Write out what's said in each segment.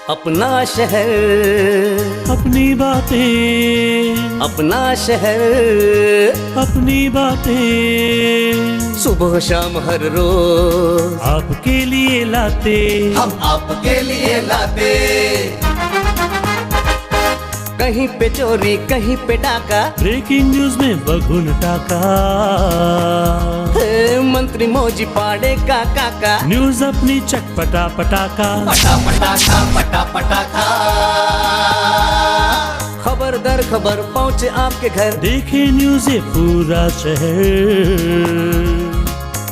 अपना शहर, अपनी बातें, अपना शहर, अपनी बातें, सुबह शाम हर रोज आपके लिए लाते, हम आपके लिए लाते। कहीं पे चोरी कहीं पे डाका, ब्रेकिंग न्यूज में बगुन टाका, मंत्री मौजी पाड़े का काका, न्यूज अपनी चटपटा पटाका, पटा पटाखा पटा पटाखा। खबर दर खबर पहुँचे आपके घर, देखे न्यूज ये पूरा शहर।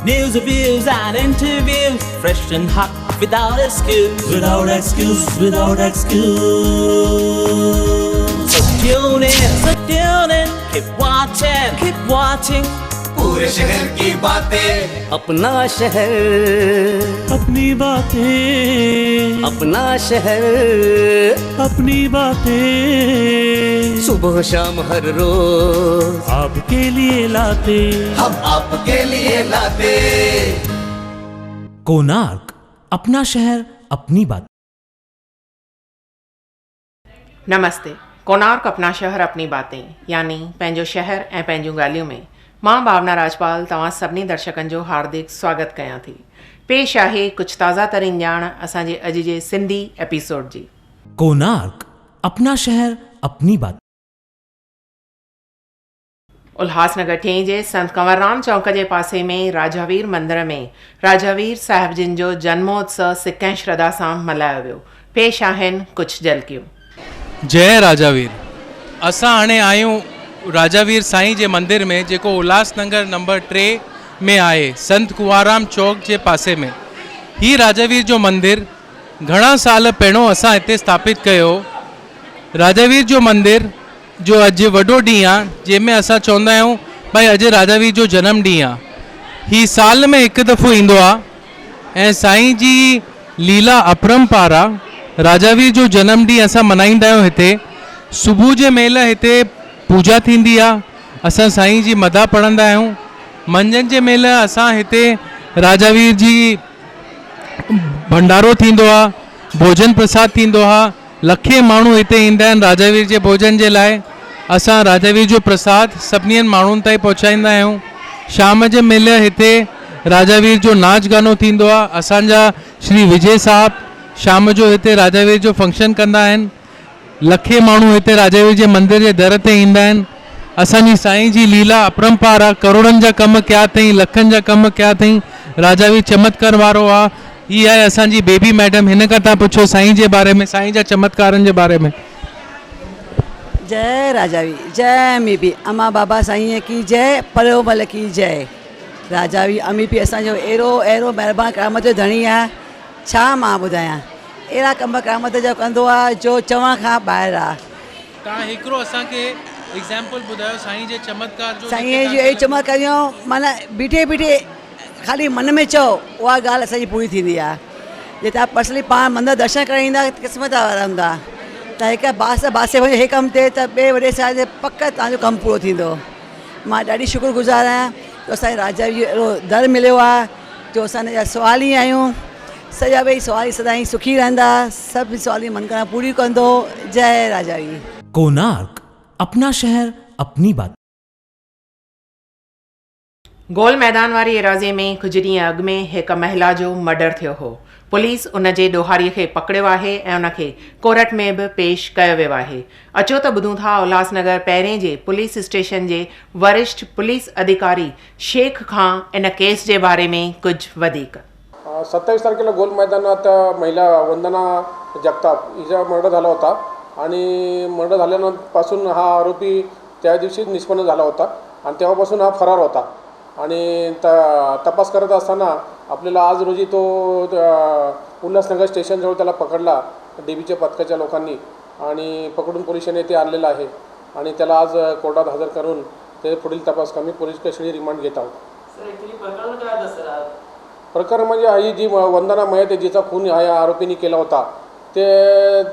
News, reviews and interviews, fresh and hot, without excuse. Without excuse, without excuse. So tune in, keep watching. पूरे शहर की बातें, अपना शहर, अपनी बातें, अपना शहर, अपनी बातें, सुबह शाम हर रोज आपके लिए लाते, हम आपके लिए लाते। कोणार्क, अपना शहर अपनी बात। नमस्ते। कोणार्क अपना शहर अपनी बातें यानी पंहिंजो शहर ऐं पंहिंजूं ॻाल्हियूं में मां भावना राजपाल तव्हां सभिनी दर्शकनि जो हार्दिक स्वागत कयां थी। पेश आहे कुझु ताज़ा तरीन ॼाण असांजे अॼु जे सिंधी एपिसोड जी। कोणार्क, अपना शहर अपनी बात। उल्हासनगर टिएं जे संत कंवरराम चौक जे पासे में राजावीर मंदिर में राजावीर साहिब जिन जो जन्मोत्सव सिक ऐं श्रद्धा सां मल्हायो वियो। पेश आहिनि कुझु झलकियूं। जय राजावीर। असां हाणे आहियूं राजावीर साईं जे मंदिर में, जेको उल्हासनगर नंबर 3 में आहे, संत कुंवरराम चौक जे पासे में। ही राजावीर जो मंदिर घणा साल पहिरियों असां हिते स्थापित कयो। राजावीर जो मंदिर जो अॼु वॾो ॾींहुं आहे, जंहिंमें असां चवंदा आहियूं भई अॼु राजावीर जो जनम ॾींहुं आहे। ही साल में हिकु दफ़ो ईंदो आहे ऐं साईं जी लीला अपरंपार आहे। राजावीर जो जनम ॾींहुं असां मल्हाईंदा आहियूं। हिते सुबुह जे महिल हिते पूजा थींदी आहे, असां साईं जी मदा पढ़ंदा आहियूं। मंझंदि जे महिल असां हिते राजावीर जी भंडारो थींदो आहे, भोजन प्रसाद थींदो आहे। लखे माण्हू हिते ईंदा आहिनि राजावीर जे भोजन जे लाइ। असां राजावीर जो प्रसाद सभिनी माण्हुनि ताईं पहुचाईंदा आहियूं। शाम जे महिल हिते राजावीर जो नाच गानो थींदो आहे। असांजा श्री विजय साहब शाम जो हिते राजावीर जो फंक्शन कंदा आहिनि। लखे माण्हू हिते राजावीर जे मंदिर जे दर ते ईंदा आहिनि। असांजी साईं जी लीला अपरंपार आहे। करोड़नि जा कम कया अथई, लखनि जा कम कया अथई। राजावीर चमत्कार वारो आहे। ही आहे असांजी बेबी मैडम। हिन खां तव्हां पुछो साईं जे बारे में, साईं जा चमत्कारनि जे बारे में। जय राजावी, जय अमी पी, अमा बाबा साईं की जय, परोमल की जय। राजावी अमी पी असांजो अहिड़ो महिरबानी करामत जो धणी आहे, छा मां ॿुधायां। अहिड़ा कम करामत जो कंदो आहे जो चवण खां ॿाहिरि आहे। तव्हां हिकिड़ो असांखे एग्जाम्पल ॿुधायो साईं जे चमत्कार जो। साईं जी अहिड़ी चमत्कार कयूं, माना बीठे खाली मन में चओ, उहा ॻाल्हि असांजी पूरी थींदी आहे। जे तव्हां पर्सनली पाण मंदरु दर्शन करे ईंदा, क़िस्मत वारा हूंदा। त हिकु बासे वञे हे कमु थिए त ॿिए वॾे साल ते पक तव्हांजो कमु पूरो थींदो। मां ॾाढी शुक्रगुज़ार आहियां जो असांजे राजा जी अहिड़ो दर मिलियो आहे, जो असां सवाल ई आहियूं। सॼा भई सवाली सदाईं सुखी रहंदा, सभु सवाली मनकरा पूरी कंदो। जय राजावी। कोणार्क, अपना शहर अपनी बात। गोल मैदान वारी एराज़ीअ में कुझु ॾींहं अॻु में हिकु महिला जो मर्डर थियो हो। पुलिस उन जे ॾोहारीअ खे पकड़ियो आहे ऐं उनखे कोर्ट में बि पेश कयो वियो आहे। अचो त ॿुधूं था उल्हासनगर पहिरें जे पुलिस स्टेशन जे वरिष्ठ पुलिस अधिकारी शेख खां इन केस जे बारे में कुझु वधीक। 27 तारखेला गोल मैदानात महिला वंदना जगताप हिचा मर्डर झाला होता आणि मर्डर झाल्यापासून हा आरोपी त्या दिवशीच निष्पन्न झाला होता आणि तेव्हापासून हा फरार होता। आणि तपास करत असताना आपल्याला आज रोजी तो उल्हासनगर स्टेशनजवळ त्याला पकडला DBच्या पथकाच्या लोकांनी आणि पकडून पोलिसांनी येथे आणलेला आहे आणि त्याला आज कोर्टात हजर करून ते पुढील तपास कमी पोलीस कस्टडी रिमांड घेत आहोत। प्रकरण म्हणजे ही जी वंदना मयत आहे, जिचा खून या आरोपींनी केला होता, ते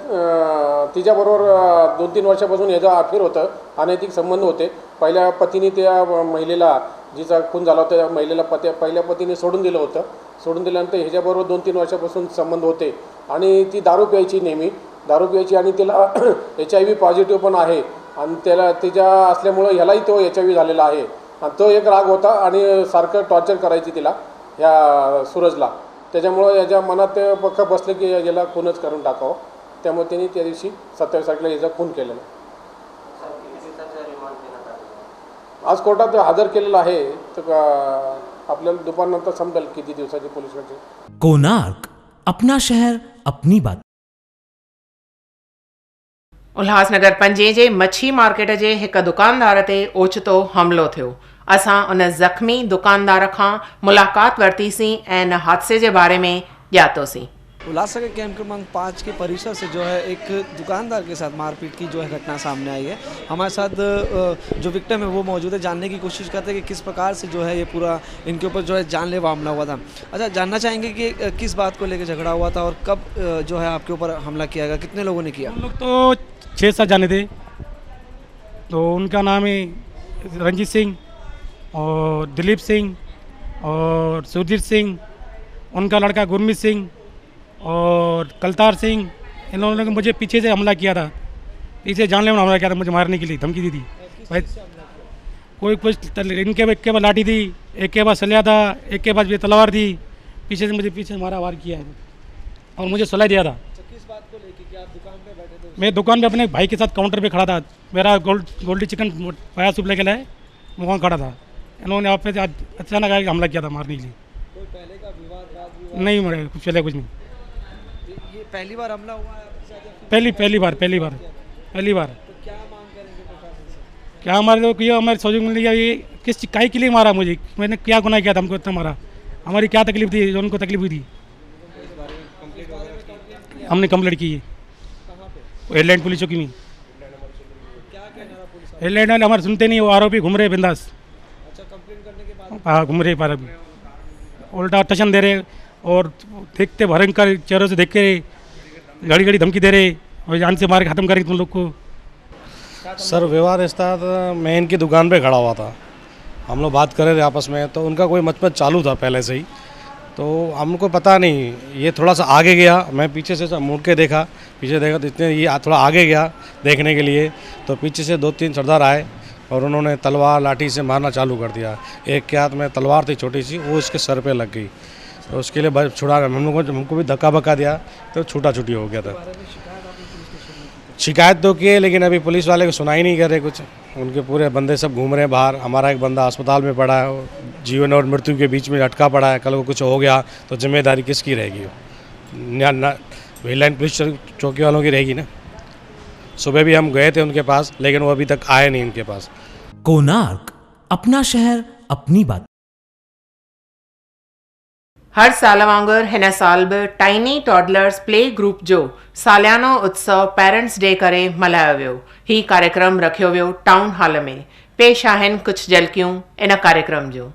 तिच्याबरोबर 2-3 वर्षापासून याचा अफेअर होतं, अनैतिक संबंध होते। पहिल्या पतीने त्या महिलेला जिचा खून झाला होता त्या महिलेला पहिल्या पतीने सोडून दिलं होतं. सोडून दिल्यानंतर ह्याच्याबरोबर 2-3 वर्षापासून संबंध होते आणि ती दारू प्यायची, नेहमी दारू प्यायची आणि तिला HIV पॉझिटिव्ह पण आहे आणि त्याला तिच्या असल्यामुळं ह्यालाही तो HIV झालेला आहे आणि तो एक राग होता आणि सारखं टॉर्चर करायची तिला ह्या सूरजला. त्याच्यामुळं याच्या मनात ते पक्क बसले की याला खूनच करून टाकावं. त्यामुळे त्यांनी त्या दिवशी 27 तारखेला याचा खून केलेला. आज कोर्टात हजर केलेला आहे तर आपल्याला दुपारनंतर समजेल किती दिवसाची पोलीस कस्टडी. कोणार्क अपना शहर अपनी बात. उल्हासनगर 5 जे मच्छी मार्केट जे हिक दुकानदार ते ओचितो हमिलो थियो. असां उन ज़ख़्मी दुकानदार खां मुलाक़ात वरितीसीं ऐं इन हादसे जे बारे में ॼातोसीं. उल्लासनगर कैंप क्रमांक 5 के परिसर से जो है एक दुकानदार के साथ मारपीट की जो है घटना सामने आई है. हमारे साथ जो विक्टिम है वो मौजूद है. जानने की कोशिश करते हैं कि किस प्रकार से जो है ये पूरा इनके ऊपर जो है जानलेवा हमला हुआ था. अच्छा, जानना चाहेंगे कि किस बात को लेकर झगड़ा हुआ था और कब जो है आपके ऊपर हमला किया गया, कितने लोगों ने किया? हम लोग तो 6-7 जाने थे. तो उनका नाम है रंजीत सिंह और दिलीप सिंह और सुरजीत सिंह, उनका लड़का गुरमीत सिंह और कलतार सिंह. इन लोगों ने मुझे पीछे से हमला किया था, पीछे जानलेवा हमला किया था, मुझे मारने के लिए धमकी दी थी. भाई कोई कुछ इनके एक पास लाठी थी, एक के पास सलिया था, एक के पास भी तलवार थी. पीछे से मुझे पीछे मारा वार किया है और मुझे सुला दिया था. किस बात को लेकर कि आप दुकान पे बैठे थे? मैं दुकान पे अपने भाई के साथ काउंटर पे खड़ा था. मेरा गोल्डी चिकन पाया सूप लेके लाए, मैं वहाँ खड़ा था. इन्होंने आप पे अचानक आके हमला किया था मारने के लिए. कोई पहले का विवाद नहीं मेरे कुछ चले कुछ नहीं. ये पहली बार हमला हुआ है आपके साथ? पहली बार. तो क्या मांग करेंगे प्रशासन से? क्या हमारे लोग ये हमारे सोच में लिया, ये किस काहे के लिए मारा मुझे, मैंने क्या गुनाह किया था हमको इतना मारा, हमारी क्या तकलीफ थी जो उनको तकलीफ हुई थी. हमने कंप्लेंट की है हेडलाइन पुलिस चौकी में. हेडलाइन वाले हमारे सुनते नहीं, वो आरोपी घूम रहे बिंदास. अच्छा, कंप्लेंट करने के बाद हाँ घूम रहे पर अभी उल्टा टशन दे रहे और देखते भयंकर चेहरों से देख के घड़ी घड़ी धमकी दे रहे और जान से मार के ख़त्म करेंगे तुम लोग को. सर व्यवहार ऐसा था, मैं इनकी दुकान पे खड़ा हुआ था, हम लोग बात कर रहे थे आपस में, तो उनका कोई मतमत चालू था पहले से ही. तो हमको पता नहीं, ये थोड़ा सा आगे गया, मैं पीछे से मुड़ के देखा, पीछे देखा तो इतने ये थोड़ा आगे गया देखने के लिए, तो पीछे से 2-3 सरदार आए और उन्होंने तलवार लाठी से मारना चालू कर दिया. एक के हाथ में तलवार थी छोटी सी, वो इसके सर पे लग गई, तो उसके लिए छुड़ा हमको भी धक्का बक्का दिया, तो छूटा छुटी हो गया था. शिकायत तो की है लेकिन अभी पुलिस वाले को सुनाई नहीं कर रहे कुछ. उनके पूरे बंदे सब घूम रहे हैं बाहर. हमारा एक बंदा अस्पताल में पड़ा है, जीवन और मृत्यु के बीच में अटका पड़ा है. कल को कुछ हो गया तो जिम्मेदारी किसकी रहेगी? हेडलाइन पुलिस चौकी वालों की रहेगी ना. सुबह भी हम गए थे उनके पास लेकिन वो अभी तक आए नहीं इनके पास. कोणार्क अपना शहर अपनी बात. हर साल वांगुरु हिन साल बि टाइनी टॉडलर्स प्ले ग्रुप जो सालियानो उत्सव पेरेंट्स डे करे मल्हायो वियो. ही कार्यक्रम रखियो वियो टाउन हॉल में. पेश आहिनि कुझु झलकियूं इन कार्यक्रम जो.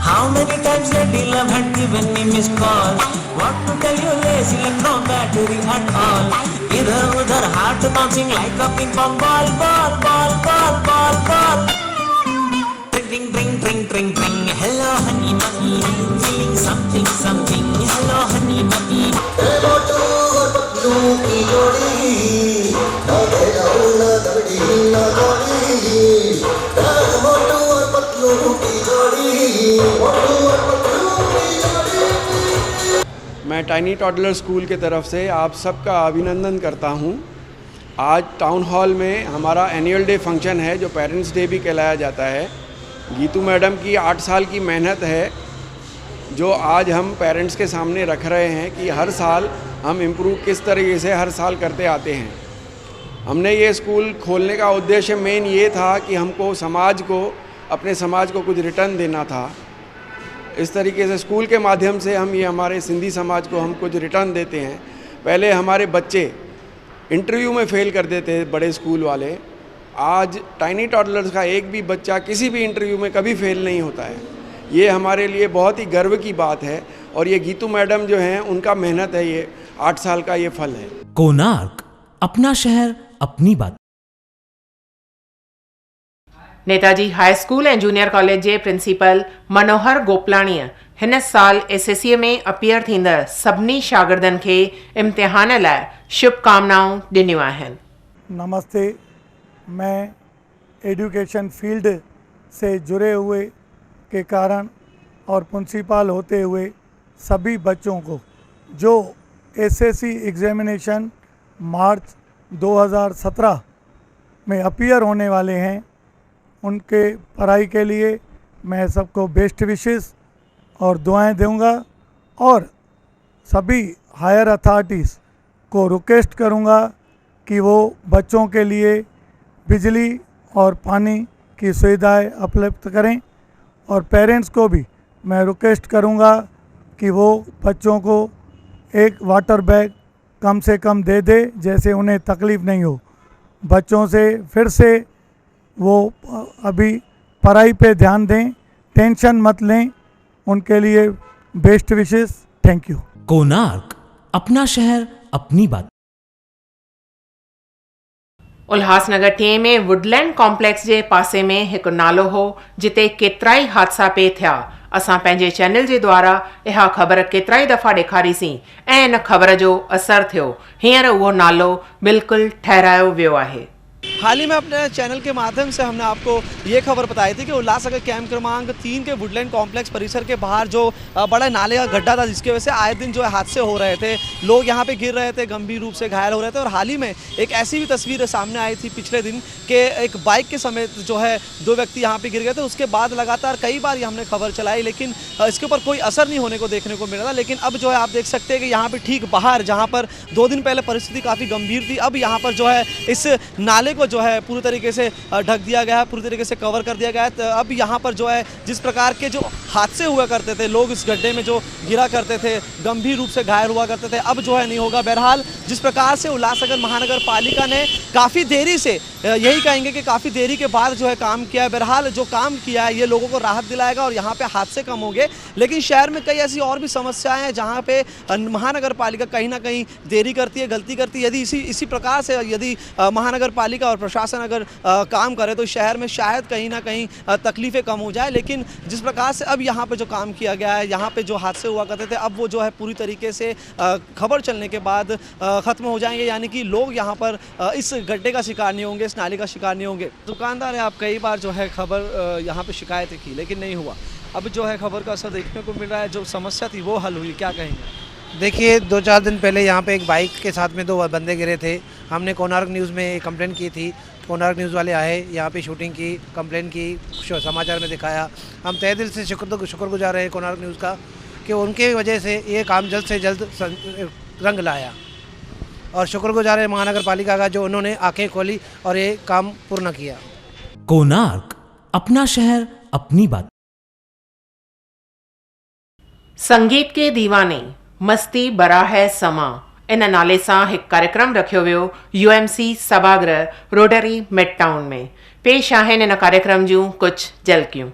How many times lady love had given me missed call? What to tell you, lazy and no battery at all. Idhar udhar heart bouncing like a ping pong ball, ball, ball, ball, ball, ball. Ring, ring, ring, ring, ring. Hello, honey bunny, feeling something, something. Hello, honey bunny. मैं tiny toddler school के तरफ से आप सबका अभिनंदन करता हूं. आज टाउन हॉल में हमारा एनुअल डे फंक्शन है जो पेरेंट्स डे भी कहलाया जाता है. गीतू मैडम की 8 साल की मेहनत है जो आज हम पेरेंट्स के सामने रख रहे हैं कि हर साल हम इम्प्रूव किस तरीके से हर साल करते आते हैं। हमने ये स्कूल खोलने का उद्देश्य मेन ये था कि हमको समाज को, अपने समाज को कुछ रिटर्न देना था। इस तरीके से स्कूल के माध्यम से हम ये हमारे सिंधी समाज को हम कुछ रिटर्न देते हैं। पहले हमारे बच्चे इंटरव्यू में फ़ेल कर देते बड़े स्कूल वाले, आज टाइनी टॉडलर्स का एक भी बच्चा किसी भी इंटरव्यू में कभी फेल नहीं होता है। ये हमारे लिए बहुत ही गर्व की बात है और ये गीतू मैडम जो हैं उनका मेहनत है, ये 8 साल का ये फल है। कोणार्क, अपना शहर अपनी बात। नेताजी हाई स्कूल ऐं जूनियर कॉलेज जे प्रिंसिपल मनोहर गोपलाणीअ हिन साल एसएससी में अपीयर थींदड़ सभिनी शागिर्दनि खे इम्तिहान लाइ शुभकामनाऊं ॾिनियूं आहिनि। नमस्ते, मैं एजुकेशन फील्ड से जुड़े हुए के कारण और प्रिंसिपल होते हुए सभी बच्चों को जो एसएससी एग्जामिनेशन मार्च 2017 में अपीयर होने वाले हैं, उनके पढ़ाई के लिए मैं सबको बेस्ट विशेस और दुआएं दूंगा और सभी हायर अथॉरिटीज़ को रिक्वेस्ट करूंगा कि वो बच्चों के लिए बिजली और पानी की सुविधाएं उपलब्ध करें और पेरेंट्स को भी मैं रिक्वेस्ट करूंगा कि वो बच्चों को एक वाटर बैग कम से कम दे दे, जैसे उन्हें तकलीफ़ नहीं हो। बच्चों से फिर से वो अभी पढ़ाई पे ध्यान दें, टेंशन मत लें। उनके लिए best wishes. Thank you. Konark, अपना शहर अपनी बात। उल्हासनगर 3 में वुडलैंड कॉम्प्लेक्स जे पासे में हिकु नालो हो जिते केतिराई हादसा पे थिया। असां पंहिंजे चैनल जे द्वारा इहा ख़बर केतिराई दफ़ा ॾेखारीसीं ऐं इन ख़बर जो असरु थियो। हींअर उहो नालो बिल्कुलु ठहिरायो वियो आहे। हाल ही में अपने चैनल के माध्यम से हमने आपको ये खबर बताई थी कि उल्लासनगर कैंप क्रमांक 3 के वुडलैंड कॉम्प्लेक्स परिसर के बाहर जो बड़ा नाले का गड्ढा था, जिसकी वजह से आए दिन जो है हादसे हो रहे थे, लोग यहाँ पे गिर रहे थे, गंभीर रूप से घायल हो रहे थे। और हाल ही में एक ऐसी भी तस्वीर सामने आई थी पिछले दिन कि एक बाइक के समेत जो है 2 व्यक्ति यहाँ पे गिर गए थे। उसके बाद लगातार कई बार हमने खबर चलाई, लेकिन इसके ऊपर कोई असर नहीं होने को देखने को मिला था। लेकिन अब जो है आप देख सकते हैं कि यहाँ पे ठीक बाहर, जहाँ पर 2 दिन पहले परिस्थिति काफ़ी गंभीर थी, अब यहाँ पर जो है इस नाले को जो है पूरी तरीके से ढक दिया गया है, पूरी तरीके से कवर कर दिया गया है। तो अब यहाँ पर जो है जिस प्रकार के जो हादसे हुआ करते थे, लोग इस गड्ढे में जो गिरा करते थे, गंभीर रूप से घायल हुआ करते थे, अब जो है नहीं होगा। बहरहाल जिस प्रकार से उल्लासनगर महानगर पालिका ने काफ़ी देरी से, यही कहेंगे कि काफ़ी देरी के बाद जो है काम किया है। बहरहाल जो काम किया है ये लोगों को राहत दिलाएगा और यहाँ पे हादसे कम होंगे। लेकिन शहर में कई ऐसी और भी समस्याएं हैं जहाँ पे महानगर पालिका कहीं ना कहीं देरी करती है, गलती करती है। यदि इसी प्रकार से यदि महानगर पालिका और प्रशासन अगर काम करे तो शहर में शायद कहीं ना कहीं तकलीफ़ें कम हो जाए। लेकिन जिस प्रकार से अब यहाँ पे जो काम किया गया है, यहाँ पे जो हादसे हुआ करते थे, अब वो जो है पूरी तरीके से खबर चलने के बाद ख़त्म हो जाएंगे। यानी कि लोग यहाँ पर इस गड्ढे का शिकार नहीं होंगे, इस नाले का शिकार नहीं होंगे। दुकानदार ने आप कई बार जो है खबर यहाँ पे शिकायतें की, लेकिन नहीं हुआ। अब जो है खबर का असर देखने को मिल रहा है, जो समस्या थी वो हल हुई। क्या कहेंगे? देखिए, 2-4 दिन पहले यहाँ पे एक बाइक के साथ में 2 बंदे गिरे थे। हमने कोणार्क न्यूज़ में कंप्लेंट की थी। कोणार्क न्यूज़ वाले आए, यहाँ पे शूटिंग की, कंप्लेंट की, समाचार में दिखाया। हम तहे दिल से शुक्रगुजार हैं कोणार्क न्यूज़ का कि उनके वजह से ये काम जल्द से जल्द रंग लाया, और शुक्रगुजार है महानगर पालिका का जो उन्होंने आंखें खोली और ये काम पूर्ण किया। कोणार्क, अपना शहर अपनी बात। संगीत के दीवाने मस्ती बरा है समा इन नाले सां हिकु कार्यक्रम रखियो वियो UMC सभागृह रोडरी मिड टाउन में। पेश आहिनि इन कार्यक्रम जूं कुझु झलकियूं।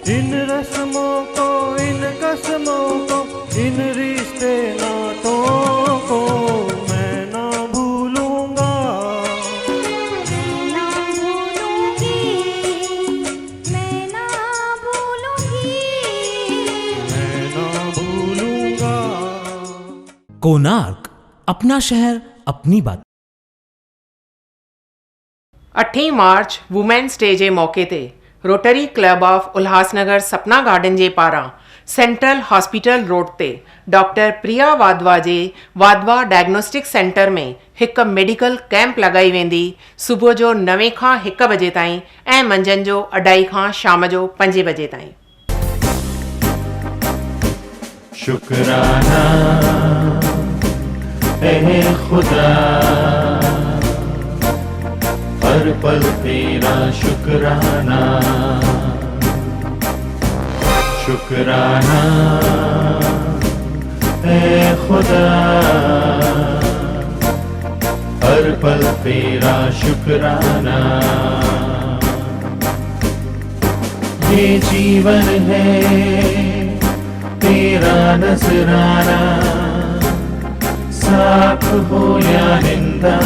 इन रस्मों को, इन कसमों को, इन रिश्ते नातों को मैं ना भूलूंगा। ना भूलूंगी, मैं ना भूलूंगी, मैं ना भूलूंगा। कोणार्क, अपना शहर अपनी बात। 8 मार्च वुमेन्स डे जे मौके ते रोटरी क्लब ऑफ उल्हासनगर सपना गार्डन जे पारां सेंट्रल हॉस्पिटल रोड ते डॉक्टर प्रिया वाधवा जे वाधवा डायग्नोस्टिक सेंटर में हिकु मेडिकल कैंप लॻाई वेंदी सुबुह जो 9 खां 1 बजे ताईं ऐं मंझंदि जो 2:30 खां शाम जो 5 बजे ताईं। शुक्राना ऐ खुदा, हर पल तेरा शुक्राना, शुक्राना ऐ खुदा, हर पल तेरा शुक्राना। ये जीवन है तेरा नजराना, साख हो या निंदा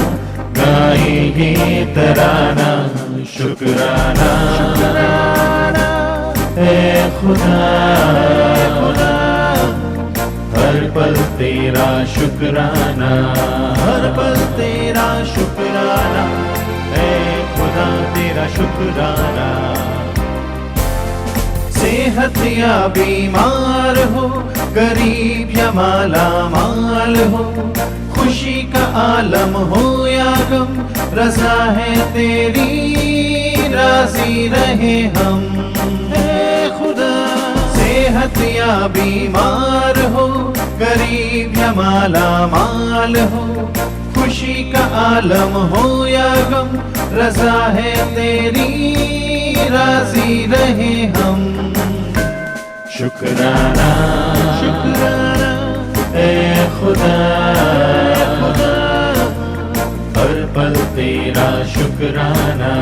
गाएंगे तराना। शुक्राना, शुक्राना ऐ खुदा, हर पल तेरा शुक्राना, हर पल तेरा शुक्राना ऐ खुदा तेरा शुक्राना। सेहत या बीमार हो, गरीब या माला माल हो, खुशी का आलम हो या गम, रज़ा है तेरी राजी रहे हम। ऐ खुदा, सेहत या बीमार हो, गरीब या माला माल हो, खुशी का आलम हो या गम, रज़ा है तेरी राजी रहे हम। शुक्राना, शुक्राना ऐ खुदा, हर पल तेरा शुक्राना।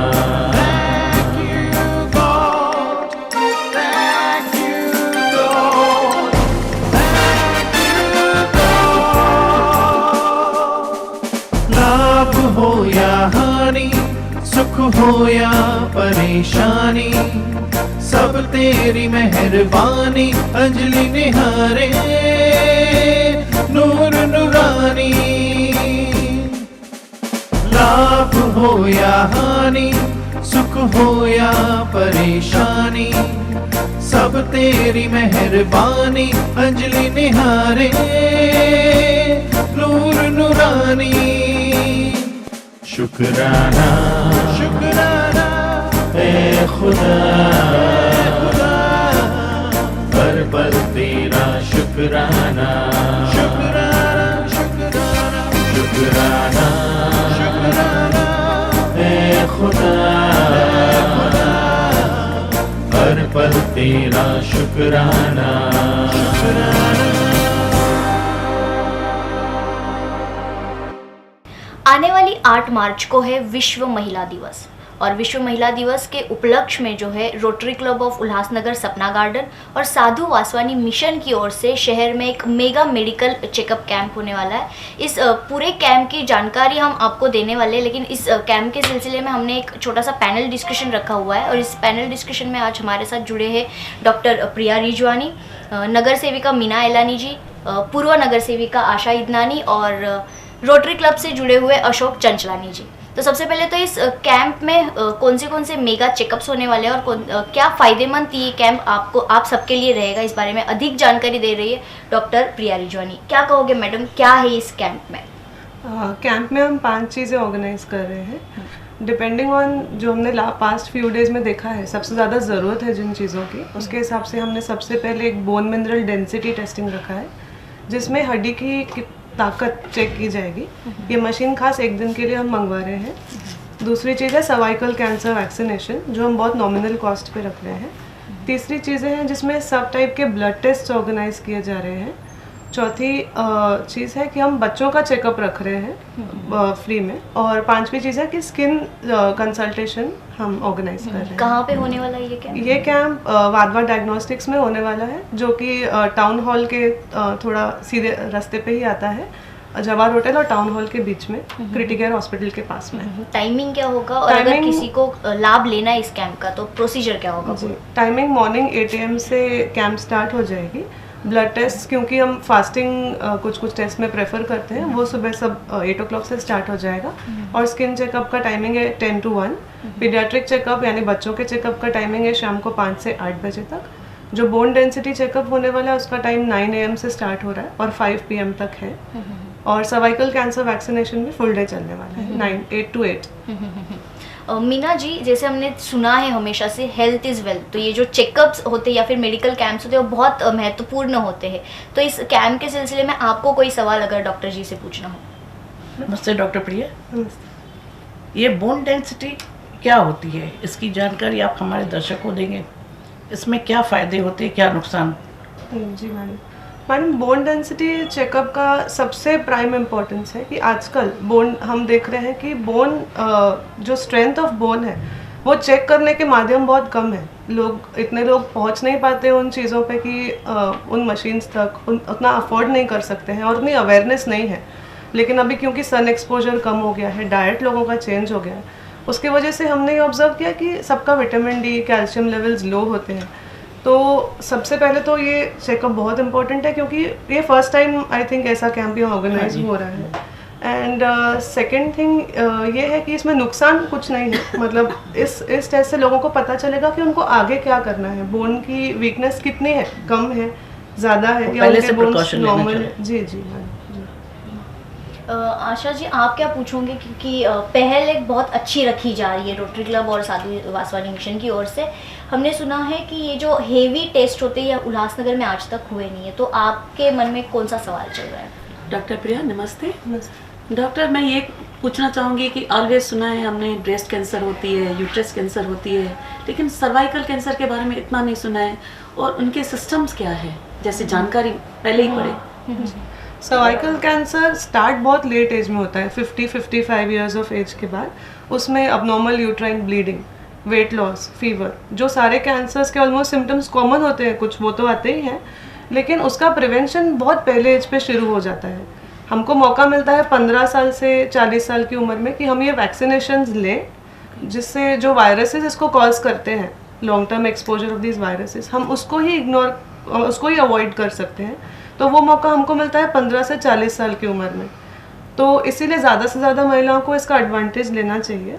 लाभ हो या हानि, सुख हो या परेशानी, सब तेरी मेहरबानी, अंजलि निहारे नूर नूरानी। लाभ हो या हानि, सुख हो या परेशानी, सब तेरी मेहरबानी, अंजलि निहारे नूर नूरानी। शुक्राना, शुक्राना ऐ खुदा, हर पल तेरा शुक्राना, शुक्राना, शुक्राना, शुक्राना, शुक्राना ऐ खुदा, हर पल तेरा शुक्राना, शुक्राना। आने वाली 8 मार्च को है विश्व महिला दिवस और विश्व महिला दिवस के उपलक्ष्य में जो है रोटरी क्लब ऑफ उल्हासनगर सपना गार्डन और साधु वासवानी मिशन की ओर से शहर में एक मेगा मेडिकल चेकअप कैंप होने वाला है। इस पूरे कैंप की जानकारी हम आपको देने वाले हैं, लेकिन इस कैंप के सिलसिले में हमने एक छोटा सा पैनल डिस्कशन रखा हुआ है और इस पैनल डिस्कशन में आज हमारे साथ जुड़े हैं डॉक्टर प्रिया रिजवानी, नगर सेविका मीना एलानी जी, पूर्व नगर सेविका आशा इदनानी और रोटरी क्लब से जुड़े हुए अशोक चंचलानी जी। तो सबसे पहले तो इस कैंप में कौन से मेगा चेकअप्स होने वाले हैं और क्या फ़ायदेमंद ये कैंप आप सबके लिए रहेगा, इस बारे में अधिक जानकारी दे रही है डॉक्टर प्रिया रिजवानी। क्या कहोगे मैडम, क्या है इस कैंप में? कैंप में हम 5 चीज़ें ऑर्गेनाइज कर रहे हैं डिपेंडिंग ऑन जो हमने पास्ट फ्यू डेज़ में देखा है सबसे ज़्यादा ज़रूरत है जिन चीज़ों की, उसके हिसाब से हमने सबसे पहले एक बोन मिनरल डेंसिटी टेस्टिंग रखा है जिसमें हड्डी की ताकत चेक की जाएगी। ये मशीन खास 1 दिन के लिए हम मंगवा रहे हैं। दूसरी चीज़ है सर्वाइकल कैंसर वैक्सीनेशन जो हम बहुत नॉमिनल कॉस्ट पे रख रहे हैं। तीसरी चीज़ें हैं जिसमें सब टाइप के ब्लड टेस्ट ऑर्गेनाइज किए जा रहे हैं चौथी चीज़ है कि हम बच्चों का चेकअप रख रहे हैं फ्री में, और पांचवी चीज़ है कि स्किन कंसल्टेशन हम ऑर्गेनाइज कर रहे हैं। कहाँ पे होने वाला ये कैंप? ये कैंप वाधवा डायग्नोस्टिक्स में होने वाला है, जो कि टाउन हॉल के थोड़ा सीधे रास्ते पे ही आता है, जवाहर होटल और टाउन हॉल के बीच में, क्रिटिकेयर हॉस्पिटल के पास में। टाइमिंग क्या होगा, और अगर किसी को लाभ लेना है इस कैंप का तो प्रोसीजर क्या होगा? टाइमिंग मॉर्निंग 8 AM से कैंप स्टार्ट हो जाएगी। ब्लड टेस्ट, क्योंकि हम फास्टिंग कुछ टेस्ट में प्रेफर करते हैं, वो सुबह सब 8 o'clock से स्टार्ट हो जाएगा। और स्किन चेकअप का टाइमिंग है 10 to 1। पीडियाट्रिक चेकअप यानी बच्चों के चेकअप का टाइमिंग है शाम को 5 से 8 बजे तक। जो बोन डेंसिटी चेकअप होने वाला है उसका टाइम 9 AM से स्टार्ट हो रहा है और 5 PM तक है। और सर्वाइकल कैंसर वैक्सीनेशन भी फुल डे चलने वाला है 8 to 8। मीना जी, जैसे हमने सुना है हमेशा से हेल्थ इज़ वेल्थ, तो ये जो चेकअप्स होते हैं या फिर मेडिकल कैंप्स होते हैं वो बहुत महत्वपूर्ण होते हैं। तो इस कैंप के सिलसिले में आपको कोई सवाल अगर डॉक्टर जी से पूछना हो? नमस्ते डॉक्टर प्रिया, ये बोन डेंसिटी क्या होती है, इसकी जानकारी आप हमारे दर्शकों को देंगे? इसमें क्या फ़ायदे होते हैं, क्या नुकसान? जी मैडम, बोन डेंसिटी चेकअप का सबसे प्राइम इम्पोर्टेंस है कि आजकल बोन हम देख रहे हैं कि बोन जो स्ट्रेंथ ऑफ बोन है वो चेक करने के माध्यम बहुत कम है। इतने लोग पहुंच नहीं पाते उन चीज़ों पे कि उन मशीन्स तक उतना अफोर्ड नहीं कर सकते हैं और उतनी अवेयरनेस नहीं है। लेकिन अभी क्योंकि सन एक्सपोजर कम हो गया है, डाइट लोगों का चेंज हो गया है, उसकी वजह से हमने ये ऑब्जर्व किया कि सबका vitamin D, calcium levels low होते हैं। तो सबसे पहले तो ये चेकअप बहुत इंपॉर्टेंट है, क्योंकि ये फर्स्ट टाइम आई थिंक ऐसा कैंप यहाँ ऑर्गेनाइज हो रहा है। एंड सेकेंड थिंग ये है कि इसमें नुकसान कुछ नहीं है। मतलब इस टेस्ट से लोगों को पता चलेगा कि उनको आगे क्या करना है, बोन की वीकनेस कितनी है, कम है, ज़्यादा है, या उनके बोन्स नॉर्मल है। जी जी आशा जी, आप क्या पूछोगे, क्योंकि पहल एक बहुत अच्छी रखी जा रही है रोटरी क्लब और साधु वासवानी मिशन की ओर से। हमने सुना है कि ये जो हेवी टेस्ट होते हैं उल्लासनगर में आज तक हुए नहीं है, तो आपके मन में कौन सा सवाल चल रहा है? डॉक्टर प्रिया नमस्ते। डॉक्टर, मैं ये पूछना चाहूँगी कि ऑलवेज सुना है हमने ब्रेस्ट कैंसर होती है, यूट्रस कैंसर होती है, लेकिन सर्वाइकल कैंसर के बारे में इतना नहीं सुना है, और उनके सिस्टम्स क्या है, जैसे जानकारी पहले ही पड़े। सर्वाइकल कैंसर स्टार्ट बहुत लेट एज में होता है, 50-55 ईयर्स ऑफ एज के बाद। उसमें abnormal uterine bleeding, weight loss, fever, जो सारे कैंसर्स के ऑलमोस्ट सिम्टम्स कॉमन होते हैं, कुछ वो तो आते ही हैं, लेकिन उसका प्रिवेंशन बहुत पहले एज पे शुरू हो जाता है। हमको मौका मिलता है 15 साल से 40 साल की उम्र में कि हम ये वैक्सीनेशंस लें, जिससे जो वायरसेस इसको कॉज करते हैं, long term exposure of these viruses, हम उसको ही अवॉइड कर सकते हैं। तो वो मौका हमको मिलता है 15 से 40 साल की उम्र में। तो इसीलिए ज़्यादा से ज़्यादा महिलाओं को इसका एडवांटेज लेना चाहिए।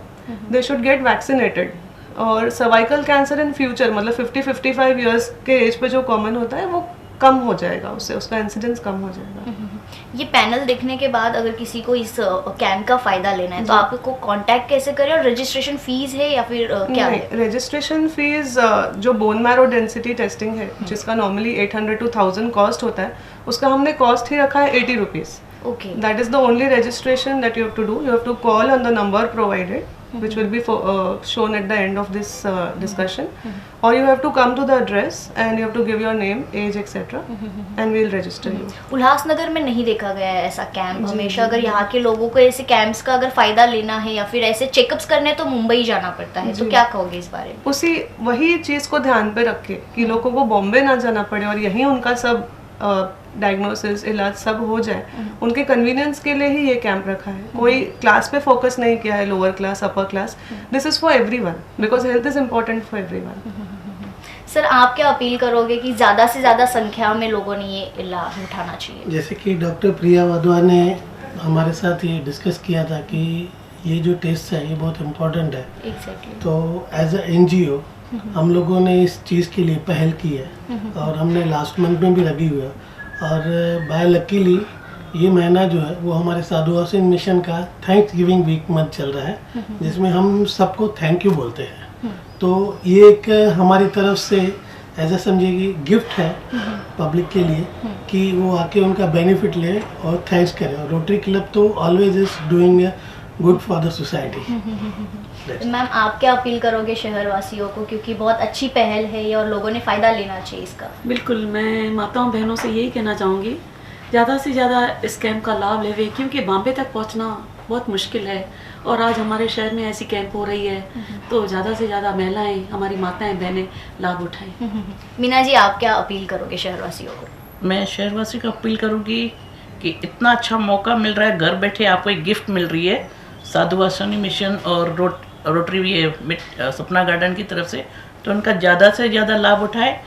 They should get vaccinated. और सर्वाइकल कैंसर इन फ्यूचर, मतलब 50-55 ईयर्स के एज पे जो कॉमन होता है वो कम हो जाएगा, उससे उसका इंसिडेंस कम हो जाएगा। ये पैनल देखने के बाद अगर किसी को इस कैंप का फ़ायदा लेना है तो आपको कांटेक्ट कैसे करें, और रजिस्ट्रेशन फीस है या फिर क्या है? रजिस्ट्रेशन फीस जो बोन मैरो डेंसिटी टेस्टिंग है, जिसका नॉर्मली 800 to 1000 कॉस्ट होता है, उसका हमने कॉस्ट ही रखा है 80 rupees. Okay. That is the only registration that you have to do. You have to call on the number provided, which will be shown at the end of this discussion, or you have to come to the address and you have to give your name, age, etc. and we'll register you. Ulhasnagar में नहीं देखा गया है ऐसा camp. हमेशा अगर यहाँ के लोगों को ऐसे कैंप्स का अगर फायदा लेना है या फिर ऐसे चेकअप्स करने तो मुंबई जाना पड़ता है, तो क्या कहोगे इस बारे में? वही चीज़ को ध्यान पे रखे कि लोगों को बॉम्बे ना जाना पड़े और यहीं उनका सब डायग्नोसिस, इलाज सब हो जाए। उनके कन्वीनियंस के लिए ही ये कैंप रखा है। कोई क्लास पे फोकस नहीं किया है, lower class, upper class. This is for everyone, because health is important for everyone. Sir, आप क्या अपील करोगे कि ज़्यादा से ज़्यादा संख्या में लोगों ने ये लाभ उठाना चाहिए? जैसे कि डॉक्टर प्रिया वाधवा ने हमारे साथ ये डिस्कस किया था कि ये जो टेस्ट है ये बहुत इम्पोर्टेंट है। Exactly. तो एज अ NGO हम लोगों ने इस चीज़ के लिए पहल की है और हमने लास्ट मंथ में भी लगी हुई है। और बाय लकीली ये महीना जो है वो हमारे साधु वासवानी मिशन का थैंक्स गिविंग वीक मंथ चल रहा है, जिसमें हम सबको थैंक यू बोलते हैं। तो ये एक हमारी तरफ से ऐसा समझिए कि गिफ्ट है पब्लिक के लिए कि वो आके उनका बेनिफिट ले और थैंक्स करें। और रोटरी क्लब तो always is doing good for the society. Ma'am, आप क्या अपील करोगे शहर वासियों को, क्योंकि बहुत अच्छी पहल है ये और लोगों ने फ़ायदा लेना चाहिए इसका? बिल्कुल, मैं माताओं बहनों से यही कहना चाहूँगी ज़्यादा से ज़्यादा इस कैंप का लाभ लेवे, क्योंकि बॉम्बे तक पहुंचना बहुत मुश्किल है और आज हमारे शहर में ऐसी कैंप हो रही है तो ज़्यादा से ज़्यादा महिलाएं, हमारी माताएं बहनें लाभ उठाएं। मीना जी, आप क्या अपील करोगे शहरवासियों को? मैं शहरवासी को अपील करूँगी कि इतना अच्छा मौका मिल रहा है, घर बैठे आपको एक गिफ्ट मिल रही है साधु वासवानी मिशन और रोटरी सपना गार्डन की तरफ से, तो उनका ज़्यादा से ज़्यादा लाभ उठाए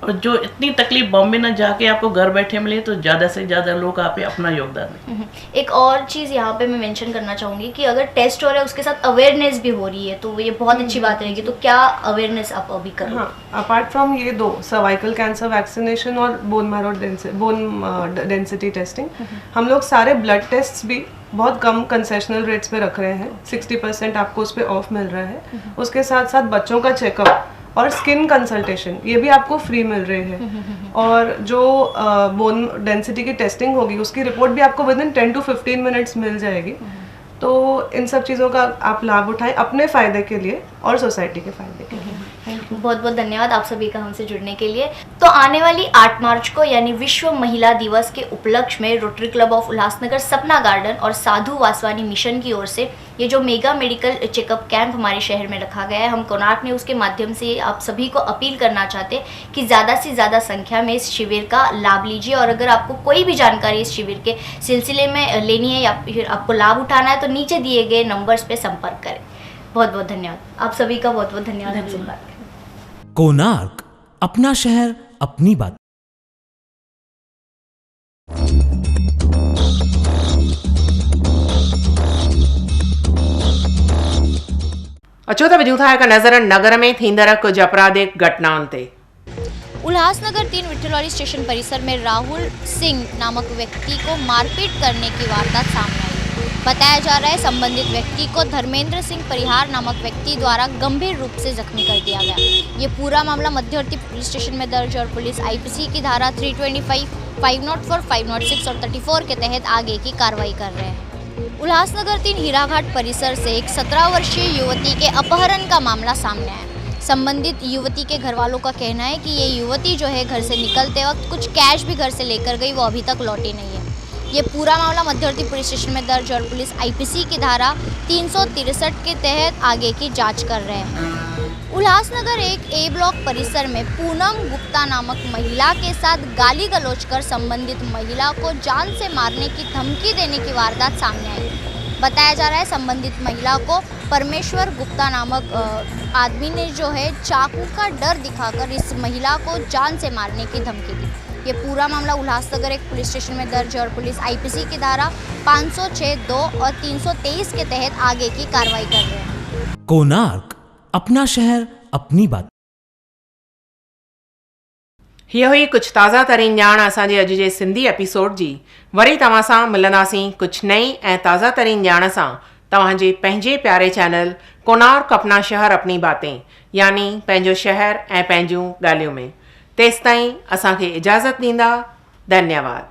और जो इतनी तकलीफ बॉम्बे न जाके आपको घर बैठे मिले तो ज़्यादा से ज़्यादा लोग आप अपना योगदान दें। एक और चीज़ यहाँ पे मैं मेंशन करना चाहूँगी कि अगर टेस्ट हो रहा है उसके साथ अवेयरनेस भी हो रही है तो ये बहुत अच्छी बात रहेगी। तो क्या अवेयरनेस आप अभी करो? हाँ, अपार्ट फ्रॉम ये दो सर्वाइकल कैंसर वैक्सीनेशन और बोन डेंसिटी टेस्टिंग, हम लोग सारे ब्लड टेस्ट भी बहुत कम कंसेशनल रेट्स पे रख रहे हैं। 60% आपको उस पर ऑफ मिल रहा है। उसके साथ साथ बच्चों का चेकअप और स्किन कंसल्टेशन ये भी आपको फ्री मिल रहे हैं। और जो बोन डेंसिटी की टेस्टिंग होगी उसकी रिपोर्ट भी आपको विद इन 10 to 15 मिनट्स मिल जाएगी। तो इन सब चीज़ों का आप लाभ उठाएं अपने फ़ायदे के लिए और सोसाइटी के फ़ायदे के लिए। बहुत बहुत धन्यवाद आप सभी का हमसे जुड़ने के लिए। तो आने वाली 8 मार्च को यानी विश्व महिला दिवस के उपलक्ष्य में रोटरी क्लब ऑफ उल्लासनगर सपना गार्डन और साधु वासवानी मिशन की ओर से ये जो मेगा मेडिकल चेकअप कैंप हमारे शहर में रखा गया है, हम कोणार्क न्यूज़ के माध्यम से आप सभी को अपील करना चाहते हैं कि ज़्यादा से ज़्यादा संख्या में इस शिविर का लाभ लीजिए। और अगर आपको कोई भी जानकारी इस शिविर के सिलसिले में लेनी है या फिर आपको लाभ उठाना है तो नीचे दिए गए नंबर्स पर संपर्क करें। बहुत बहुत धन्यवाद आप सभी का, बहुत बहुत धन्यवाद। कोणार्क, अपना शहर अपनी बात। अचो त विझूं था हिकु नज़र नगर में थींदड़ कुछ आपराधिक घटनाउनि ते। उल्लासनगर 3 विठलवाड़ी स्टेशन परिसर में राहुल सिंह नामक व्यक्ति को मारपीट करने की वारदात सामने आई। बताया जा रहा है संबंधित व्यक्ति को धर्मेंद्र सिंह परिहार नामक व्यक्ति द्वारा गंभीर रूप से जख्मी कर दिया गया। ये पूरा मामला मध्यवर्ती पुलिस स्टेशन में दर्ज और पुलिस आईपीसी की धारा 325, 504, 506 और 34 के तहत आगे की कार्रवाई कर रहे हैं। उल्लासनगर 3 हीराघाट परिसर से एक 17 वर्षीय युवती के अपहरण का मामला सामने आया। संबंधित युवती के घर वालों का कहना है कि ये युवती जो है घर से निकलते वक्त कुछ कैश भी घर से लेकर गई, वो अभी तक लौटी नहीं है। ये पूरा मामला मध्यवर्ती पुलिस स्टेशन में दर्ज और पुलिस आईपीसी की धारा 363 के तहत आगे की जांच कर रहे हैं। उल्लासनगर 1 ए ब्लॉक परिसर में पूनम गुप्ता नामक महिला के साथ गाली गलौज कर संबंधित महिला को जान से मारने की धमकी देने की वारदात सामने आई। बताया जा रहा है संबंधित महिला को परमेश्वर गुप्ता नामक आदमी ने जो है चाकू का डर दिखाकर इस महिला को जान से मारने की धमकी दी। ये पूरा मामला उल्लासनगर 1 पुलिस स्टेशन में दर्ज और पुलिस आईपीसी की धारा 506(2) और 323 के तहत आगे की कार्रवाई कर रहे हैं। कोणार्क, अपना शहर अपनी बात। हीअ हुई कुछ ताज़ा तरीन ॼाण असांजे अॼु जे सिंधी एपिसोड जी। वरी तव्हां सां मिलंदासीं कुझु नई ऐं ताज़ा तरीन ॼाण सां तव्हांजे पंहिंजे प्यारे चैनल कोणार्क अपना शहर अपनी बातें, यानी पंहिंजो शहर ऐं पंहिंजूं ॻाल्हियूं में। तेसिताईं असांखे इजाज़त ॾींदा। धन्यवाद।